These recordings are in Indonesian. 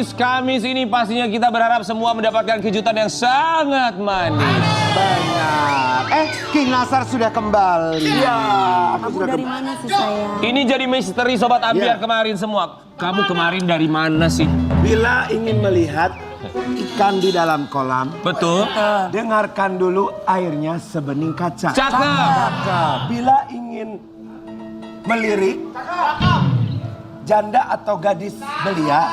Kamis ini pastinya kita berharap semua mendapatkan kejutan yang sangat manis. Banyak. King Nasar sudah kembali. Iya. Aku Dari mana sih sayang? Ini jadi misteri Sobat Ambiar kemarin semua. Kamu kemarin dari mana sih? Bila ingin melihat ikan di dalam kolam, Betul. dengarkan dulu airnya sebening kaca. Cakep. Bila ingin melirik janda atau gadis belia,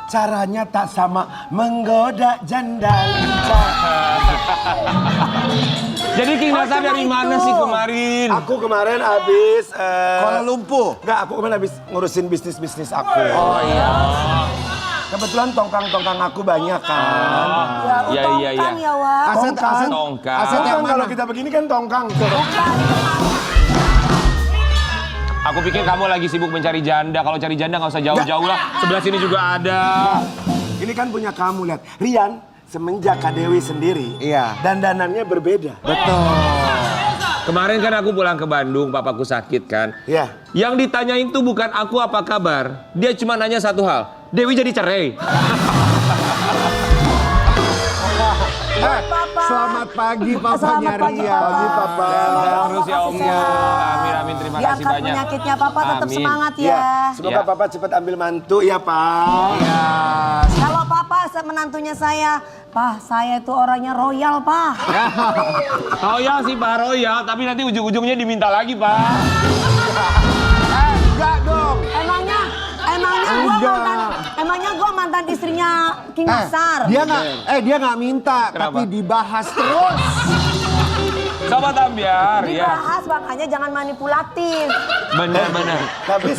caranya tak sama menggoda janda lincah. Jadi King Nasar dari mana sih kemarin? Aku kemarin habis Kuala Lumpur. Enggak, aku kemarin habis ngurusin bisnis aku. Oh iya. Kebetulan tongkang-tongkang aku banyak kan. Iya. Ya, Wak. Aset Tongkang. Aset yang Kalau mana? kita begini kan tongkang. Aku pikir kamu lagi sibuk mencari janda. Kalau cari janda nggak usah jauh-jauh lah. Sebelah sini juga ada. Ini kan punya kamu, lihat. Rian semenjak Kak Dewi sendiri, Iya. dandanannya berbeda. Betul. Kemarin kan aku pulang ke Bandung, papaku sakit kan. Iya. Yang ditanyain tuh bukan aku apa kabar. Dia cuma nanya satu hal. Dewi jadi cerai. Selamat pagi papanya Selamat pagi, Ria. Papa. Papa. Terus ya Om. Amin, terima kasih Diangkat banyak. penyakitnya Papa, tetap Amin. semangat Iya. ya. Semoga Ya. Papa cepat ambil mantu ya, Pak. Ya. Kalau Papa menantunya saya, Pak, saya itu orangnya royal, Pak. Royal sih Pak, royal. Tapi nanti ujung-ujungnya diminta lagi Pak. Enggak dong. Emangnya gua mantan istrinya King Nasar. Dia nggak minta, Kenapa? tapi dibahas terus. Sobat Ambiar, ya. Dibahas, makanya jangan manipulatif. Benar. Tapi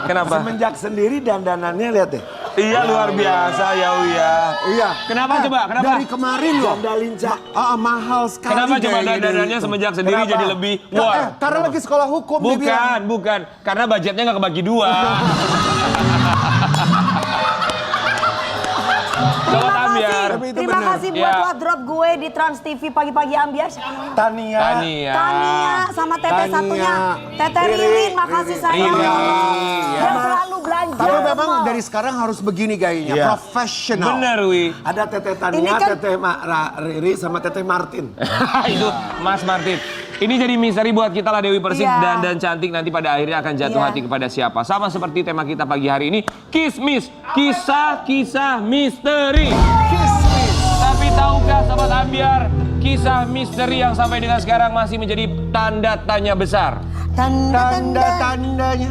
Kenapa? semenjak sendiri dandanannya lihat deh. Iya luar biasa ya Uya. Iya. Kenapa coba? Kenapa? Dari kemarin loh. Janda lincah. Mahal sekali. Kenapa coba gaya dandanannya itu. semenjak sendiri Kenapa? jadi lebih wah? Karena lagi sekolah hukum. dia bilang. Bukan. Karena budgetnya nggak kebagi dua. Sobat Ambiar. Tapi itu Terima benar. kasih buat Ya. wardrobe gue di Trans TV pagi-pagi Ambiar. Siapa namanya? Tania. Tania sama Teteh Tania. satunya. Teteh Ririn, makasih sayang. Riri, Yang ya. selalu belanja. Tapi memang dari sekarang harus begini gayanya, Iya. profesional. Bener Wi. Ada Teteh Ini Tania, kan- Teteh Riri sama Teteh Martin. Itu Mas Martin. Ini jadi misteri buat kita lah Dewi Persik Iya. dan cantik nanti pada akhirnya akan jatuh Iya. hati kepada siapa. Sama seperti tema kita pagi hari ini, Kismis, kisah-kisah misteri. Tapi tahukah Sobat Ambiar, kisah misteri yang sampai dengan sekarang masih menjadi tanda tanya besar. Tanda-tandanya.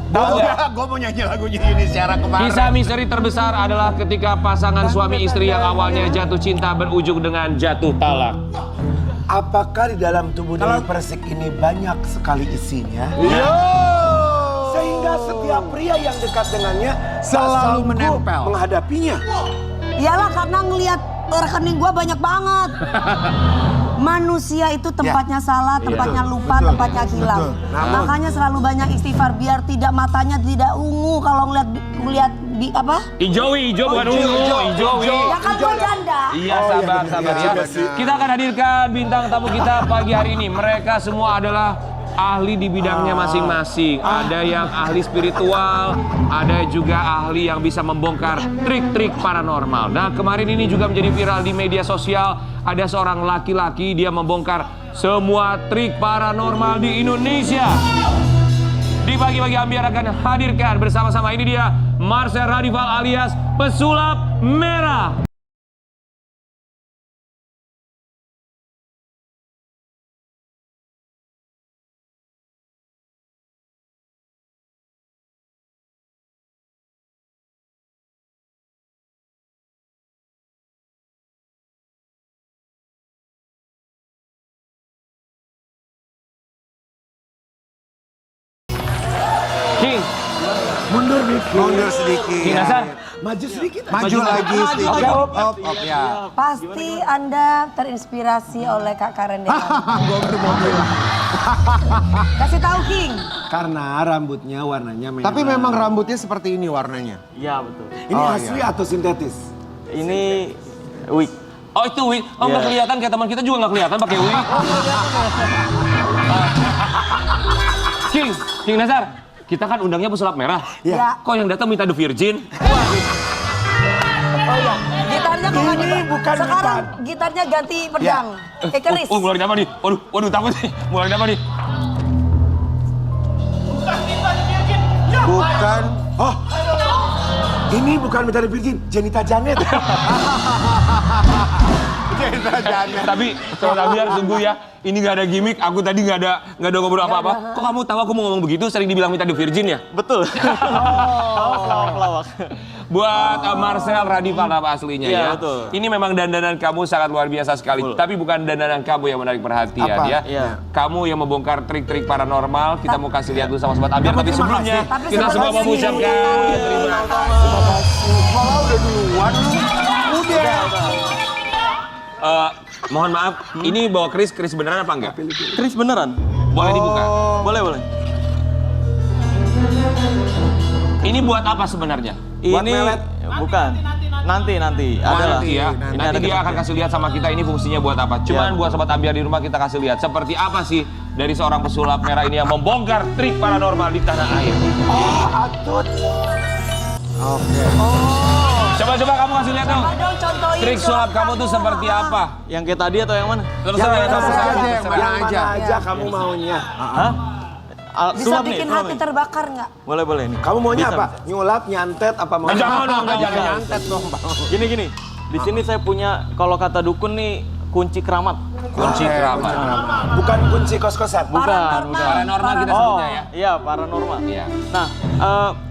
Tahu nggak? Gue mau nyanyi lagunya ini secara kemarin. Kisah misteri terbesar adalah ketika pasangan suami istri yang awalnya jatuh cinta berujung dengan jatuh talak. Apakah di dalam tubuh Dewi Persik ini banyak sekali isinya? Sehingga setiap pria yang dekat dengannya tak Selalu sanggup menempel. menghadapinya. Iyalah karena ngelihat rekening gue banyak banget. Manusia itu tempatnya salah, tempatnya lupa, betul, tempatnya hilang. betul. Makanya selalu banyak istighfar biar tidak matanya tidak ungu kalau ngelihat apa? Ijowi, ijo bukan ungu, ijowi. Ya kan gue janda. Iya, Oh, sabar iya, ya. iya, iya. Kita akan hadirkan bintang tamu kita pagi hari ini. Mereka semua adalah ahli di bidangnya masing-masing. Ada yang ahli spiritual, ada juga ahli yang bisa membongkar trik-trik paranormal. Nah, kemarin ini juga menjadi viral di media sosial. Ada seorang laki-laki, dia membongkar semua trik paranormal di Indonesia. Di pagi-pagi Ambiar akan hadirkan bersama-sama, ini dia Marcel Radival alias Pesulap Merah. King, Mundur dikit. Mundur sedikit. King Nasar. Maju sedikit. Maju lagi sedikit. Op, ya. Pasti Anda terinspirasi oleh Kak Karen Dewan. Gue bermobil. Kasih tahu King. Karena rambutnya warnanya merah. Tapi memang rambutnya seperti ini warnanya. Iya betul. Ini Oh, asli atau sintetis? Ini wig. Oh itu wig, oh nggak kelihatan kayak teman kita juga nggak kelihatan pakai wig. King Nasar, Kita kan undangnya pesulap merah. Ya. Kok yang datang minta The Virgin? Oh iya, gitarnya kok nggak Ini dipakai? bukan Sekarang gitar. gitarnya ganti pedang. Keris. Oh, mulai apa nih? Waduh, takut nih. Mulai apa nih? Bukan. Oh, ini bukan Minta Virgin, Jenita Janet. Tapi Sobat Ambiar sungguh ya, ini nggak ada gimmick. Aku tadi nggak ada ngobrol apa-apa. Kok kamu tahu aku mau ngomong begitu? Sering dibilang minta The Virgin ya? Betul. Lawak. Buat Marcel Radifal nama aslinya Iya, ya. betul. Ini memang dandanan kamu sangat luar biasa sekali. Betul. Tapi bukan dandanan kamu yang menarik perhatian Apa? ya. Iya. Kamu yang membongkar trik-trik paranormal. Kita mau kasih lihat dulu sama Sobat Ambiar. Tapi Terima sebelumnya kasih. Tapi kita semua sebelumnya mengucapkan terima kasih. Malah udah duluan. Udah. Mohon maaf, ini bawa Chris beneran apa enggak? Chris beneran? Boleh dibuka? Boleh. Ini buat apa sebenarnya? Ini melet. bukan. Nanti adalah. Nanti ya. Ini Nanti ada dia akan kepastian. kasih lihat sama kita ini fungsinya buat apa. Cuman Ya. buat Sobat Ambiar di rumah kita kasih lihat seperti apa sih dari seorang pesulap merah ini yang membongkar trik paranormal di tanah air. Oh, atut. Coba kamu kasih lihat dong. Coba dong contohin Trik sulap kamu tuh seperti apa? Yang kayak tadi atau yang mana? Terserah ya, Yang terserah. mana Terserah. aja, aja kamu maunya. Hah? Bisa Sulap nih, bikin sulap hati nih. terbakar nggak? Boleh nih. Kamu maunya Bisa, apa? bisa. Nyulap, nyantet, apa mau? Jangan dong, jangan Jangan. nyantet dong, Bang. Gini. Di sini saya punya kalau kata dukun nih kunci keramat. Kunci keramat. Bukan kunci kos-kosan. Bukan. Paranormal kita Oh, sebutnya ya. iya paranormal. Iya. Nah,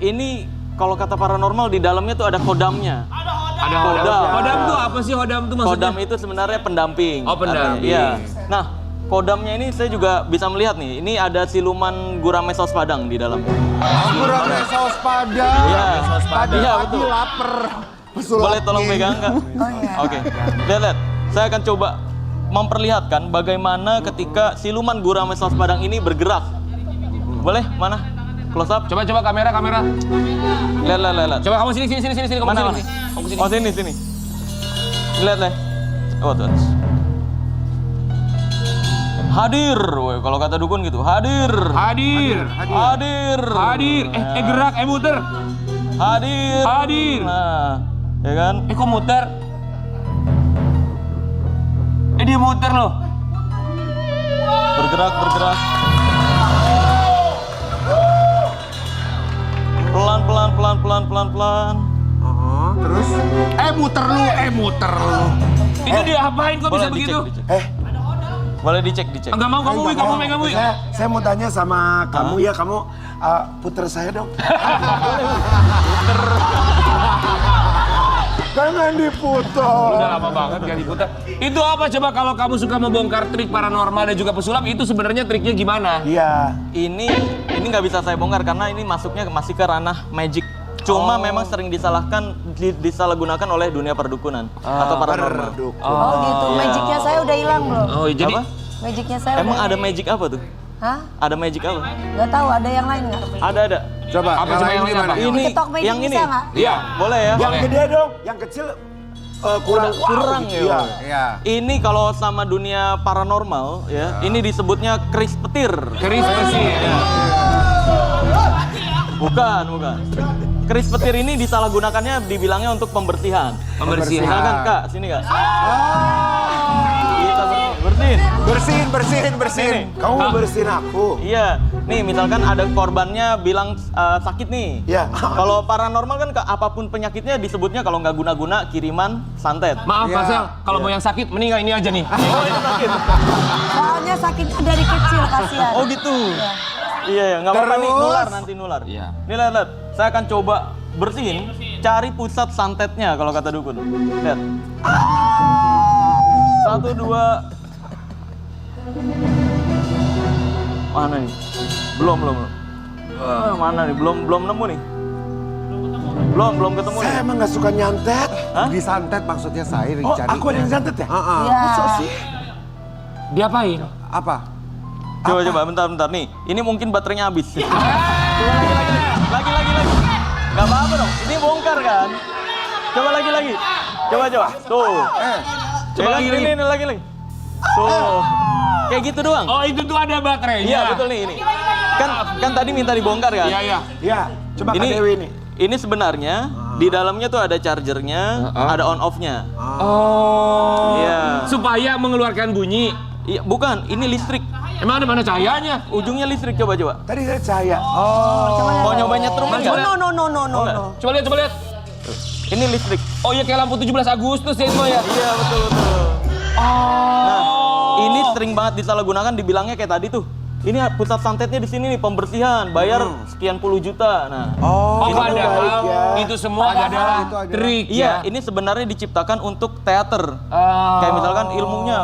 ini kalau kata paranormal di dalamnya tuh ada kodamnya. Ada Hodam. Hodam tuh apa sih hodam tuh maksudnya? Kodam itu sebenarnya pendamping. Oh, pendamping. Iya. Nah, kodamnya ini saya juga bisa melihat nih. Ini ada siluman gurame saus padang di dalamnya. Kurang saus padang. Iya, Tadi iya, pagi betul. lapar. Boleh tolong pegang nggak? Oh iya. Oke. Lihat. Saya akan coba memperlihatkan bagaimana ketika siluman gurame saus padang ini bergerak. Boleh? Mana? Close up. Coba kamera. Lihat. Coba kamu sini kamu Mana? sini. Kamu sini. Oh, sini. Lihat. Oh, tuh. Hadir, woy, kalau kata dukun gitu. Hadir. Hadir. Gerak, muter. Hadir. Nah, ya kan? Kok muter? Dia muter loh. Bergerak. Pelan. Terus? Muter lu. Itu dia apain kok bisa Boleh begitu? dicek. Boleh dicek. Enggak mau kamu pegang Wi. Saya mau tanya sama kamu ya, kamu puter saya dong. Jangan diputar. Udah lama banget gak diputar. Itu apa coba kalau kamu suka membongkar trik paranormal dan juga pesulap, itu sebenarnya triknya gimana? Iya. Ini nggak bisa saya bongkar karena ini masuknya masih ke ranah magic. Cuma memang sering disalahgunakan oleh dunia perdukunan atau paranormal. Oh gitu. Magicnya saya udah hilang belum? Oh, jadi Apa? Magicnya saya Emang udah ada magic apa tuh? Hah? Ada magic apa? Nggak tahu, ada yang lain nggak? Ada. Coba. Apa coba yang lain apa? Ini Diketok magic yang ini. bisa nggak? Iya. Boleh ya? Yang gede dong, yang kecil kurang. Kurang gitu. ya. Iya. Iya. Ini kalau sama dunia paranormal ya, ini disebutnya keris petir. Keris bersih. Bukan. Keris petir ini disalahgunakannya dibilangnya untuk pembersihan. Pembersihan. Misalkan Kak, sini Kak. Kita bersihin. Bersihin. Kamu mau bersihin aku? Iya, nih misalkan ada korbannya bilang sakit nih. Iya. Kalau paranormal kan apapun penyakitnya disebutnya kalau nggak guna-guna kiriman santet. Maaf Iya. Marcel, kalau mau yang sakit mending ini aja nih. Oh itu sakit. Soalnya sakitnya dari kecil, kasihan. Oh gitu. Iya, nggak apa-apa nih Terus? nanti nular. Iya. Nih lihat. Saya akan coba bersihin, cari pusat santetnya kalau kata dukun. Lihat. 1, 2. Mana nih? Belum. Mana nih? Belum nemu nih. Belum ketemu nih. Saya emang nggak suka nyantet. Hah? Disantet maksudnya saya Oh, dicari. aku ada yang nyantet ya? Iya. Diapain? Apa? Coba bentar nih. Ini mungkin baterainya habis. Lagi. Gak apa-apa dong. Ini bongkar kan? Coba lagi. Coba. Tuh. Coba lagi. Ini lagi. Tuh. Kayak gitu doang. Oh, itu tuh ada baterainya. Iya betul nih ini. Kan tadi minta dibongkar kan? Iya, iya. Ya, coba Kak Ini Dewi ini. ini sebenarnya di dalamnya tuh ada chargernya, ada on off-nya. Oh. Iya. Supaya mengeluarkan bunyi. Iya, bukan, ini listrik. Emang ada mana cahayanya? Ujungnya listrik, coba. Tadi ada cahaya. Mau nyoba nyetrum Oh, enggak? no. Coba lihat, coba lihat. Ini listrik. Oh iya, kayak lampu 17 Agustus ya semua ya. Iya, betul. Nah, ini sering banget disalahgunakan, dibilangnya kayak tadi tuh. Ini pusat santetnya di sini nih, pembersihan, bayar sekian puluh juta. Nah, Oh, itu padahal baik ya. itu semua adalah itu adalah- trik iya, ya. ini sebenarnya diciptakan untuk teater. Oh. Kayak misalkan ilmunya,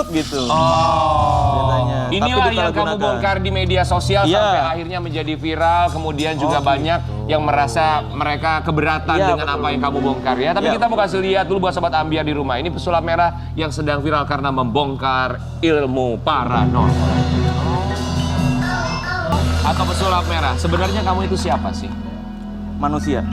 gitu. Oh. Biasanya. Tapi Inilah yang kamu disalahgunakan. bongkar di media sosial Iya. sampai akhirnya menjadi viral, kemudian juga banyak yang merasa mereka keberatan Iya, dengan betul. apa yang kamu bongkar ya. Tapi Iya. kita mau kasih lihat dulu buat sobat Ambiar di rumah. Ini pesulap merah yang sedang viral karena membongkar ilmu paranormal. Atau pesulap merah, sebenarnya kamu itu siapa sih? Manusia.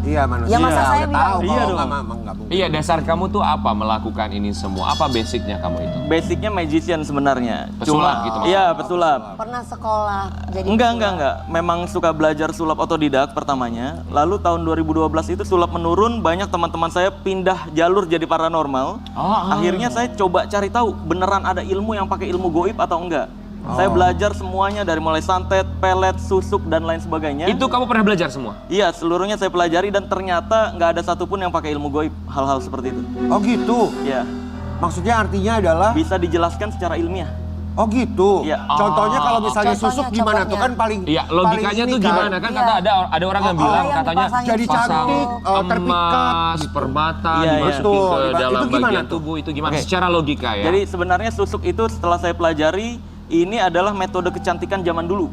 Iya manusia. Ya, masa saya udah bilang. tahu Iya kalau dong. nggak mungkin. Iya, dasar kamu tuh apa melakukan ini semua? Apa basicnya kamu itu? Basicnya magician sebenarnya. Pesulap gitu maksudnya? Iya, pesulap. Pernah sekolah jadi Enggak. Memang suka belajar sulap otodidak pertamanya. Lalu tahun 2012 itu sulap menurun, banyak teman-teman saya pindah jalur jadi paranormal. Akhirnya saya coba cari tahu beneran ada ilmu yang pakai ilmu goib atau enggak. Saya belajar semuanya dari mulai santet, pelet, susuk dan lain sebagainya. Itu kamu pernah belajar semua? Iya, seluruhnya saya pelajari dan ternyata nggak ada satupun yang pakai ilmu goib hal-hal seperti itu. Oh gitu. Iya, Maksudnya artinya adalah. bisa dijelaskan secara ilmiah. Oh gitu. Iya. Contohnya kalau misalnya Contohnya, susuk gimana tuh contohnya. kan paling. Iya, logikanya paling tuh ini gimana kan? Kata Iya. ada orang yang bilang yang katanya dipasangin Jadi pasang cantik, terpikat, emas, gitu. permata Iya, iya. dimasukin Betul. ke Itu dalam gimana bagian tuh? tubuh itu gimana? Oke. Secara logika ya. Jadi sebenarnya susuk itu setelah saya pelajari, ini adalah metode kecantikan zaman dulu.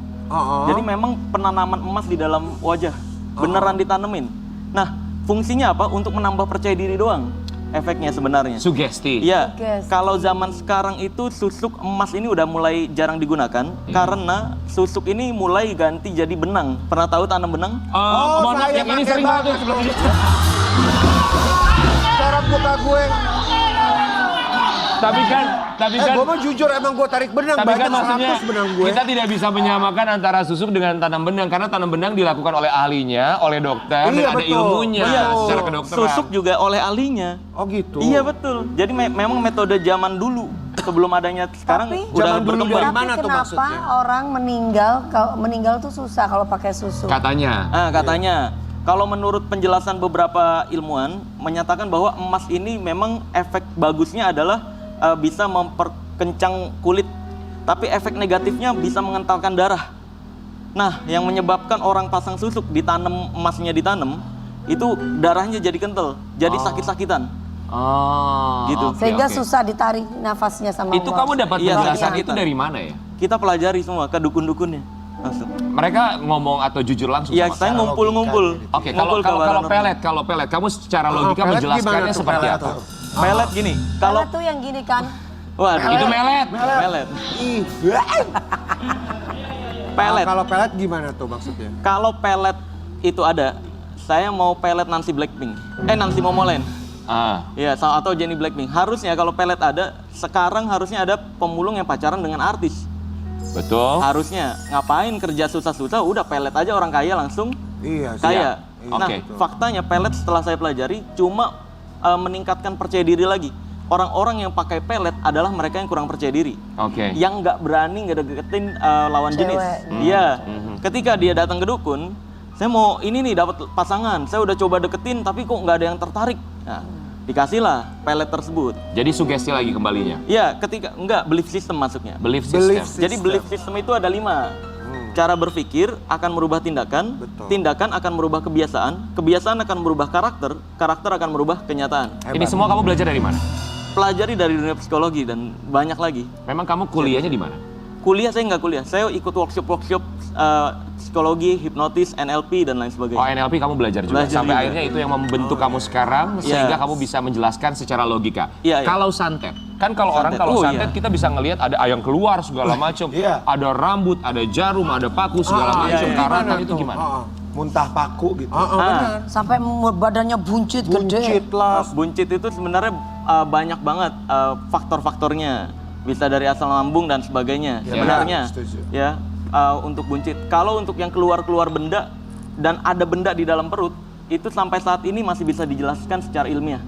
Jadi memang penanaman emas di dalam wajah, beneran ditanemin. Nah, fungsinya apa? Untuk menambah percaya diri doang. Efeknya sebenarnya. Sugesti. Iya, Sugesti. kalau zaman sekarang itu susuk emas ini udah mulai jarang digunakan karena susuk ini mulai ganti jadi benang. Pernah tahu tanam benang? Mohon maaf, saya yang ini pakai sering banget tuh. banget. Cara buka gue. Tapi kan Gue mau jujur emang gue tarik benang. tapi banyak kan maksudnya 100 benang gue. kita tidak bisa menyamakan antara susuk dengan tanam benang karena tanam benang dilakukan oleh ahlinya, oleh dokter Iya, dan ada betul. ilmunya Iya, secara kedokteran. susuk juga oleh ahlinya. Oh gitu. Iya betul. Jadi memang metode zaman dulu sebelum adanya sekarang Tapi udah zaman dulu berkembang. dari Tapi mana tuh kenapa maksudnya? orang meninggal tuh susah kalau pakai susu? Katanya. Katanya kalau menurut penjelasan beberapa ilmuwan menyatakan bahwa emas ini memang efek bagusnya adalah bisa memperkencang kulit, tapi efek negatifnya bisa mengentalkan darah. Nah, yang menyebabkan orang pasang susuk ditanam emasnya ditanam itu darahnya jadi kental, jadi sakit-sakitan. Oh, Gitu. oke, Sehingga oke. susah ditarik nafasnya sama Itu Allah. kamu dapat Iya, penjelasan iya. itu dari mana ya? Kita pelajari semua ke dukun-dukunnya langsung. Mereka ngomong atau jujur langsung Iya, sama saya kamu? ngumpul-ngumpul. Oke, kalau pelet, kamu secara logika pelet menjelaskannya gimana tuh, seperti pelet apa? tuh? Pelet gini, Kalau kalau tuh yang gini kan, waduh, Itu melet. pelet. Ih. Pelet. Kalau pelet gimana tuh maksudnya? Kalau pelet itu ada, saya mau pelet Nancy Blackpink. Nancy Momoland. Ah, Iya, atau Jennie Blackpink. Harusnya kalau pelet ada, sekarang harusnya ada pemulung yang pacaran dengan artis. betul. Harusnya. Ngapain kerja susah-susah, udah pelet aja orang kaya langsung Iya sih. kaya. Iya. Nah, Oke. faktanya pelet setelah saya pelajari cuma meningkatkan percaya diri lagi. Orang-orang yang pakai pelet adalah mereka yang kurang percaya diri. Oke. Yang nggak berani ngedeketin lawan Cewek. jenis. Iya. Ketika dia datang ke dukun, saya mau ini nih dapat pasangan. Saya udah coba deketin tapi kok nggak ada yang tertarik. Nah, dikasihlah pelet tersebut. Jadi sugesti lagi kembalinya. Iya, ketika enggak belief system masuknya. Belief Belief system. Jadi belief system itu ada 5. Cara berpikir akan merubah tindakan, Betul. tindakan akan merubah kebiasaan, kebiasaan akan merubah karakter, karakter akan merubah kenyataan. Ini semua kamu belajar dari mana? Pelajari dari dunia psikologi dan banyak lagi. Memang kamu kuliahnya di mana? Kuliah saya nggak kuliah, saya ikut workshop psikologi, hipnotis, NLP dan lain Oh, sebagainya. NLP kamu belajar juga. Belajar Sampai juga. akhirnya itu yang membentuk kamu sekarang sehingga kamu bisa menjelaskan secara logika. Iya, iya. Kalau santet, kan kalau orang Santet. kalau Oh, santet iya. kita bisa ngelihat ada yang keluar segala macam. Iya. Ada rambut, ada jarum, ada paku segala macam. iya. Karatan itu gimana? Muntah paku gitu. Nah, sampai badannya buncit, gede. Buncit lah. buncit itu sebenarnya banyak banget faktor-faktornya. Bisa dari asam lambung dan sebagainya. Ya, Sebenarnya, benar, setuju. ya untuk buncit. Kalau untuk yang keluar benda dan ada benda di dalam perut, itu sampai saat ini masih bisa dijelaskan secara ilmiah.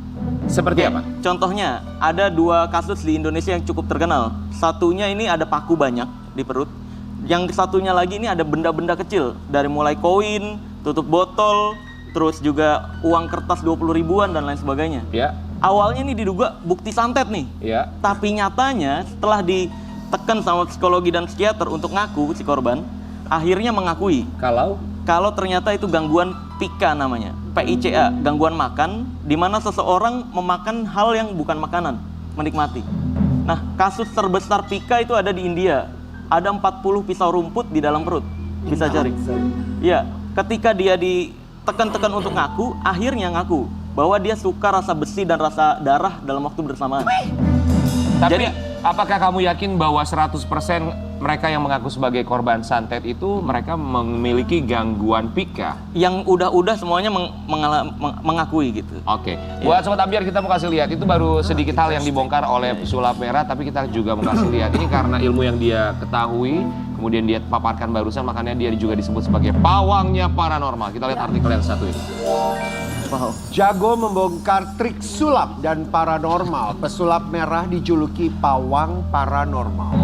Seperti apa? Contohnya, ada 2 kasus di Indonesia yang cukup terkenal. Satunya ini ada paku banyak di perut. Yang satunya lagi ini ada benda-benda kecil. Dari mulai koin, tutup botol, terus juga uang kertas 20 ribuan dan lain sebagainya. Ya. Awalnya ini diduga bukti santet nih. Ya. Tapi nyatanya setelah ditekan sama psikologi dan psikiater untuk ngaku si korban, akhirnya mengakui kalau ternyata itu gangguan PICA namanya, PICA, gangguan makan, di mana seseorang memakan hal yang bukan makanan, menikmati. Nah, kasus terbesar PICA itu ada di India. Ada 40 pisau rumput di dalam perut, bisa cari. Iya, ketika dia ditekan-tekan untuk ngaku, akhirnya ngaku bahwa dia suka rasa besi dan rasa darah dalam waktu bersamaan. Tapi apakah kamu yakin bahwa 100% mereka yang mengaku sebagai korban santet itu mereka memiliki gangguan PICA? Yang udah semuanya mengakui gitu. Oke. Buat Sobat Ambiar kita mau kasih lihat, itu baru sedikit hal yang dibongkar oleh pesulap merah, tapi kita juga mau kasih lihat. Ini karena ilmu yang dia ketahui, kemudian dia paparkan barusan, makanya dia juga disebut sebagai pawangnya paranormal. Kita lihat artikel yang satu ini. Wow. Jago membongkar trik sulap dan paranormal. Pesulap merah dijuluki pawang paranormal.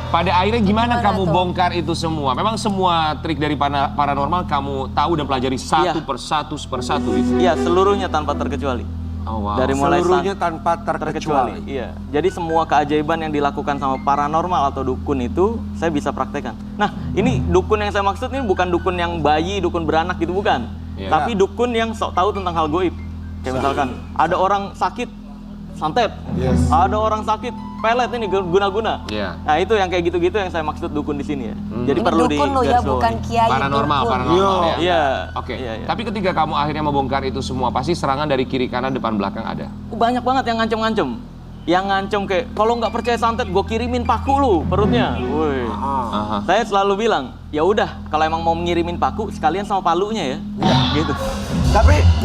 Pada akhirnya gimana kamu tuh? bongkar itu semua? Memang semua trik dari paranormal kamu tahu dan pelajari satu per satu gitu? Iya, seluruhnya tanpa terkecuali. Oh, wow. Dari mulai Seluruhnya tanpa terkecuali. Iya. Jadi semua keajaiban yang dilakukan sama paranormal atau dukun itu saya bisa praktekkan. Nah, ini dukun yang saya maksud ini bukan dukun yang bayi, dukun beranak gitu, bukan. Iya. Tapi dukun yang sok tahu tentang hal goib. Kayak misalkan ada orang sakit, santet. Yes. Ada orang sakit, pelet ini guna-guna. Iya. Nah, itu yang kayak gitu-gitu yang saya maksud dukun di sini ya. Jadi Ini perlu dukun lo ya, bukan kiai Paranormal, dukun. paranormal ya. Iya. Oke. Iya, iya. Tapi ketika kamu akhirnya membongkar itu semua, pasti serangan dari kiri kanan depan belakang ada. Banyak banget yang ngancem-ngancem. Yang ngancem kayak, kalau nggak percaya santet, gue kirimin paku lu perutnya. Woi. Aha. Saya selalu bilang, ya udah, kalau emang mau ngirimin paku, sekalian sama palunya ya. Gitu.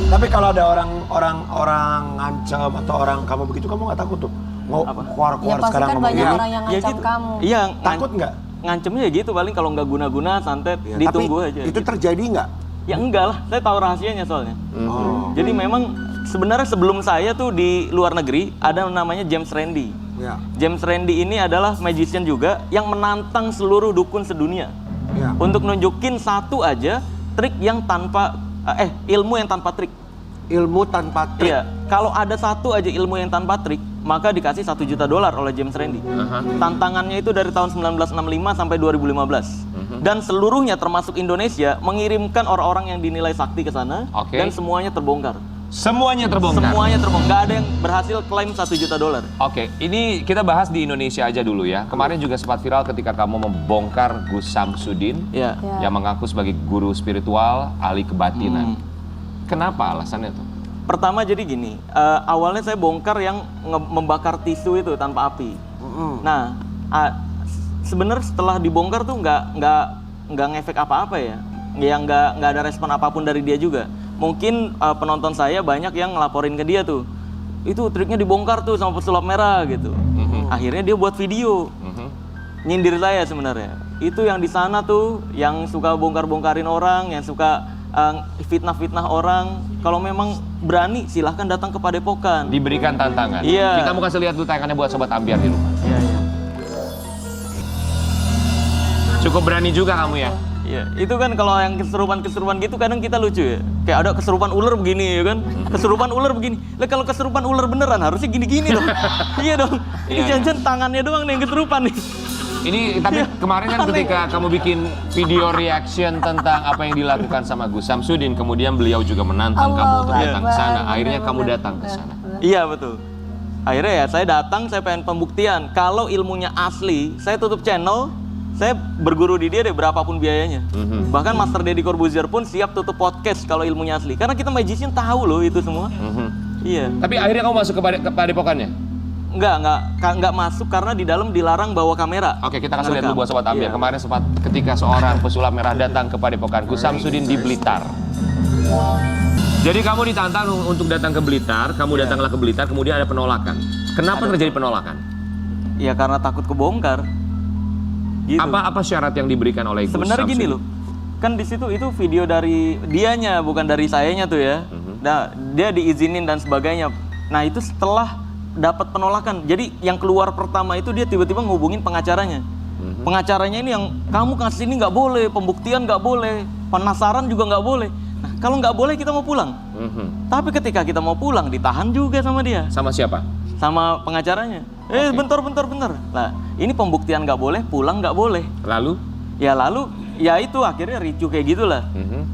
Tapi kalau ada orang ngancam atau orang kamu begitu, kamu nggak takut tuh? Mau Apa? Ya keluar pasti sekarang kan ngomong banyak gini? orang yang Ya ngancam gitu. kamu. Iya. Takut nggak? Ngancemnya ya gitu, paling kalau nggak guna-guna santet, Ya, ditunggu tapi aja. itu gitu. terjadi nggak? Ya enggak lah, saya tahu rahasianya soalnya. Oh. Jadi memang sebenarnya sebelum saya tuh di luar negeri, ada namanya James Randi. Ya. James Randi ini adalah magician juga yang menantang seluruh dukun sedunia Ya. untuk nunjukin satu aja trik yang tanpa ilmu yang tanpa trik. Ilmu tanpa trik. Iya, kalau ada satu aja ilmu yang tanpa trik, maka dikasih $1 juta oleh James Randi. Aha. Tantangannya itu dari tahun 1965 sampai 2015. Dan seluruhnya termasuk Indonesia mengirimkan orang-orang yang dinilai sakti ke sana Oke. dan semuanya terbongkar. Semuanya terbongkar. Semuanya terbongkar. Nggak ada yang berhasil klaim $1 juta. Oke, ini kita bahas di Indonesia aja dulu ya. Kemarin juga sempat viral ketika kamu membongkar Gus Samsudin Ya. Ya. yang mengaku sebagai guru spiritual, ahli kebatinan. Kenapa alasannya tuh? Pertama jadi gini, awalnya saya bongkar yang membakar tisu itu tanpa api. Nah, sebenarnya setelah dibongkar tuh nggak ngefek apa-apa ya, nggak ada respon apapun dari dia juga. Mungkin penonton saya banyak yang ngelaporin ke dia tuh, itu triknya dibongkar tuh sama pesulap merah gitu. Akhirnya dia buat video, nyindir saya sebenarnya. Itu yang di sana tuh, yang suka bongkar-bongkarin orang, yang suka fitnah-fitnah orang. Kalau memang berani, silahkan datang ke Padepokan. Diberikan tantangan. Iya. Kita mau kasih lihat dulu tayangannya buat Sobat Ambiar di rumah. Iya, iya. Cukup berani juga kamu ya? Iya, itu kan kalau yang keserupan gitu kadang kita lucu ya. Kayak ada keserupan ular begini ya kan. Keserupan ular begini. Lah kalau keserupan ular beneran harusnya gini-gini dong. Iya dong. Ini Iya, jangan tangannya doang nih yang keserupan nih. Ini tapi kemarin kan Aneh. ketika kamu bikin video reaction tentang apa yang dilakukan sama Gus Samsudin, kemudian beliau juga menantang kamu untuk Allah datang ke sana. Akbar, Akhirnya benar, kamu benar, datang ke sana. Iya betul. Akhirnya ya saya datang, saya pengen pembuktian. Kalau ilmunya asli, saya tutup channel, saya berguru di dia deh berapapun biayanya. Bahkan Master Deddy Corbuzier pun siap tutup podcast kalau ilmunya asli. Karena kita magician tahu loh itu semua. Iya. Tapi akhirnya kamu masuk ke Padepokannya? Enggak masuk karena di dalam dilarang bawa kamera. Oke, kita kasih lihat dulu buat Sobat Ambiar. Iya. Kemarin sempat ketika seorang pesulap merah datang ke Padepokan Gus Samsudin di Blitar. Jadi kamu ditantang untuk datang ke Blitar, kamu datanglah ke Blitar, kemudian ada penolakan. Kenapa terjadi penolakan? Ya karena takut kebongkar. Gitu. Apa syarat yang diberikan oleh Gus Sebenarnya gini Samsudin? loh, kan di situ itu video dari dianya, bukan dari sayanya tuh ya. Nah, dia diizinin dan sebagainya. Nah itu setelah dapat penolakan. Jadi yang keluar pertama itu dia tiba-tiba ngubungin pengacaranya. Pengacaranya ini yang kamu kasih ini nggak boleh, pembuktian nggak boleh, penasaran juga nggak boleh. Nah kalau nggak boleh kita mau pulang. Tapi ketika kita mau pulang ditahan juga sama dia, Sama siapa? sama pengacaranya. Bentar. Nah ini pembuktian nggak boleh, pulang nggak boleh. Lalu? Lalu ya itu akhirnya ricuh kayak gitulah.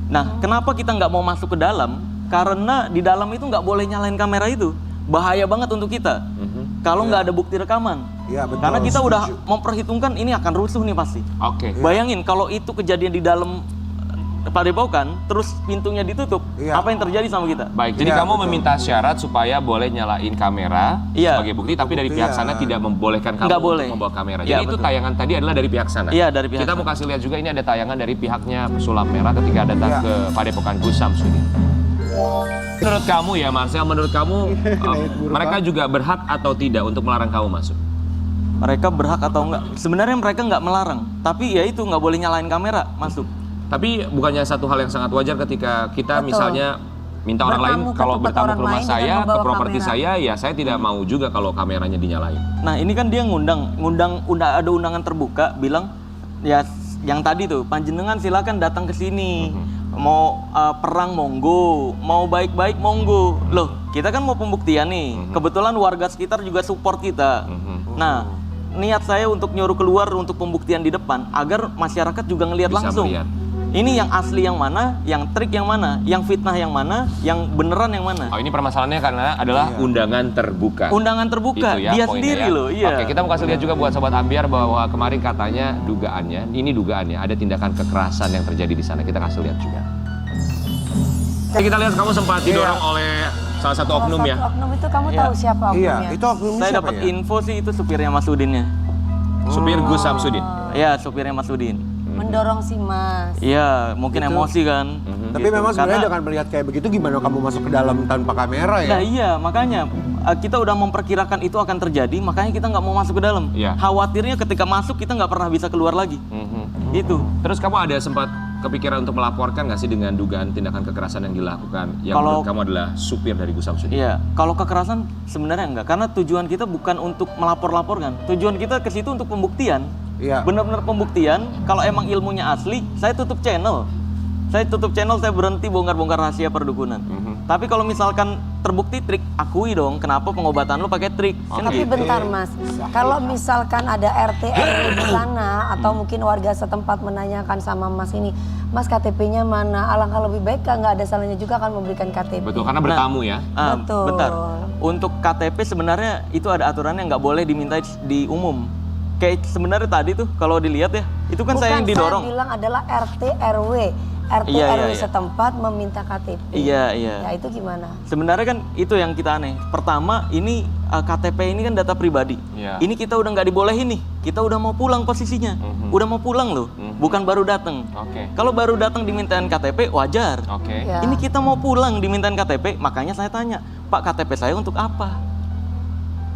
Nah kenapa kita nggak mau masuk ke dalam? Karena di dalam itu nggak boleh nyalain kamera itu. Bahaya banget untuk kita. Kalau nggak ada bukti rekaman. Iya, betul, Karena kita udah setuju. memperhitungkan ini akan rusuh nih pasti. Oke. Bayangin kalau itu kejadian di dalam padepokan, terus pintunya ditutup, Iya. apa yang terjadi sama kita? Baik, jadi Iya, kamu betul. meminta syarat supaya boleh nyalain kamera Iya. sebagai bukti, tapi dari pihak sana tidak membolehkan kamu Nggak untuk boleh. membawa kamera. Iya, Jadi itu betul. tayangan tadi adalah dari pihak sana. Iya, dari pihak Kita mau sana. kasih lihat juga ini ada tayangan dari pihaknya Pesulap Merah ketika datang Iya. ke Padepokan Gus Samsudin. Menurut kamu ya Marcel, menurut kamu mereka juga berhak atau tidak untuk melarang kamu masuk? Mereka berhak atau enggak? Sebenarnya mereka nggak melarang, tapi ya itu nggak boleh nyalain kamera masuk. Tapi bukannya satu hal yang sangat wajar ketika kita Betul. misalnya minta orang lain Bertamu ke kalau tempat bertamu ke orang rumah lain dengan saya, ke membawa properti kamera. saya, ya saya tidak mau juga kalau kameranya dinyalain. Nah ini kan dia ngundang ada undangan terbuka, bilang ya yang tadi tuh panjenengan silakan datang ke sini, mau perang monggo, mau baik-baik monggo. Loh kita kan mau pembuktian nih, kebetulan warga sekitar juga support kita. Nah niat saya untuk nyuruh keluar untuk pembuktian di depan agar masyarakat juga ngelihat Bisa langsung. melihat. Ini yang asli yang mana, yang trik yang mana, yang fitnah yang mana, yang beneran yang mana. Oh ini permasalahannya karena adalah undangan terbuka. Undangan terbuka, Itu ya, dia poinnya sendiri ya. loh, iya. Oke, kita mau kasih lihat juga buat Sobat Ambiar bahwa kemarin katanya dugaannya, ada tindakan kekerasan yang terjadi di sana. Kita kasih lihat juga. Oke, kita lihat kamu sempat didorong oleh salah satu oknum ya. Oknum itu kamu Iya. tahu siapa oknumnya? Iya, itu oknumnya Saya siapa dapat ya? info sih itu supirnya Mas Udinnya. Supir Gus Samsudin. Iya, supirnya Mas Udin. Mendorong si Mas. Iya, mungkin emosi kan. Tapi Gitu. memang sebenarnya Karena- dengan melihat kayak begitu gimana kamu masuk ke dalam tanpa kamera ya? Nah iya, makanya kita udah memperkirakan itu akan terjadi, makanya kita nggak mau masuk ke dalam. Iya. Khawatirnya ketika masuk kita nggak pernah bisa keluar lagi. Itu. Terus kamu ada sempat kepikiran untuk melaporkan nggak sih dengan dugaan tindakan kekerasan yang dilakukan? Yang Kalau- menurut kamu adalah supir dari Gus Samsudin. Iya, kalau kekerasan sebenarnya enggak, karena tujuan kita bukan untuk melapor-laporkan. Tujuan kita ke situ untuk pembuktian. Iya. Benar-benar pembuktian. Kalau emang ilmunya asli, saya tutup channel. Saya berhenti bongkar-bongkar rahasia perdukunan. Tapi kalau misalkan terbukti trik, akui dong kenapa pengobatan lu pakai trik. Kan Tapi gitu. bentar Mas, kalau misalkan ada RT RW di sana atau mungkin warga setempat menanyakan sama Mas ini, Mas KTP-nya mana? Alangkah lebih baik nggak ada salahnya juga kan memberikan KTP. Betul, karena bertamu ya. Betul. Bentar. Untuk KTP sebenarnya itu ada aturannya nggak boleh diminta di umum. Kayak sebenarnya tadi tuh kalau dilihat ya, itu kan saya yang didorong. Saya bilang adalah RT RW. RT Iya, RW iya. setempat meminta KTP. Iya. Ya itu gimana? Sebenarnya kan itu yang kita aneh. Pertama ini KTP ini kan data pribadi. Iya. Ini kita udah nggak dibolehin nih. Kita udah mau pulang posisinya. Udah mau pulang loh. Bukan baru datang. Oke. Kalau baru datang dimintain KTP wajar. Oke. Ya. Ini kita mau pulang dimintain KTP, makanya saya tanya, Pak KTP saya untuk apa?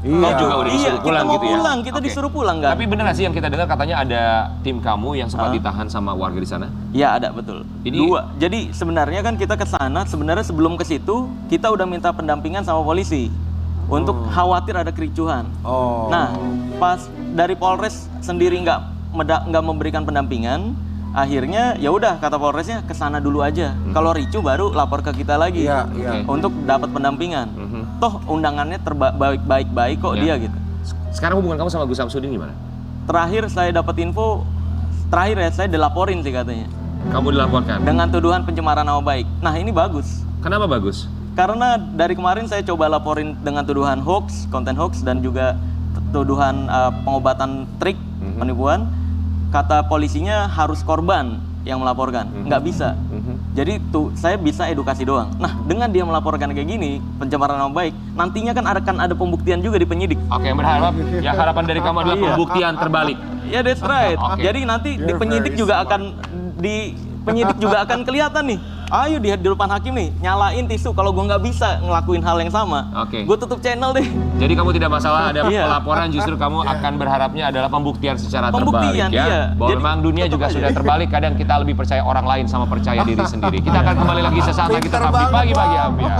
Kau juga udah disuruh Iya, kita pulang mau gitu ya? pulang, kita Oke. disuruh pulang kan? Tapi benar nggak sih yang kita dengar katanya ada tim kamu yang sempat ditahan sama warga di sana? Ya ada betul. Ini- Dua. Jadi sebenarnya kan kita ke sana, sebenarnya sebelum ke situ kita udah minta pendampingan sama polisi untuk khawatir ada kericuhan. Oh. Nah, pas dari Polres sendiri nggak memberikan pendampingan, akhirnya ya udah kata Polresnya ke sana dulu aja. Kalau ricu baru lapor ke kita lagi Iya, iya. untuk dapat pendampingan. Toh undangannya baik-baik kok Iya. dia gitu. Sekarang hubungan kamu sama Gus Samsudin gimana? Terakhir saya dapat info, saya dilaporin sih katanya Kamu dilaporkan. dengan tuduhan pencemaran nama baik. Nah ini bagus. Kenapa bagus? Karena dari kemarin saya coba laporin dengan tuduhan hoax, konten hoax dan juga tuduhan pengobatan trik, penipuan. Kata polisinya harus korban yang melaporkan, nggak bisa. Jadi tuh saya bisa edukasi doang. Nah dengan dia melaporkan kayak gini, pencemaran nama baik, nantinya kan akan ada pembuktian juga di penyidik. Oke, berharap ya harapan dari kamu adalah Iya. pembuktian terbalik. Ya that's right. Oke. Jadi nanti di penyidik juga akan penyidik juga akan kelihatan nih. Ayo di depan hakim nih, nyalain tisu kalau gue nggak bisa ngelakuin hal yang sama. Oke. Gue tutup channel deh. Jadi kamu tidak masalah ada Iya. pelaporan, justru kamu akan berharapnya adalah pembuktian secara Pembuktian, terbalik ya. iya. Bahwa Jadi, memang dunia juga sudah terbalik, kadang kita lebih percaya orang lain sama percaya diri sendiri. Kita akan kembali lagi sesaat lagi tetap di Pinter Pagi-Pagi banget, Ambiar.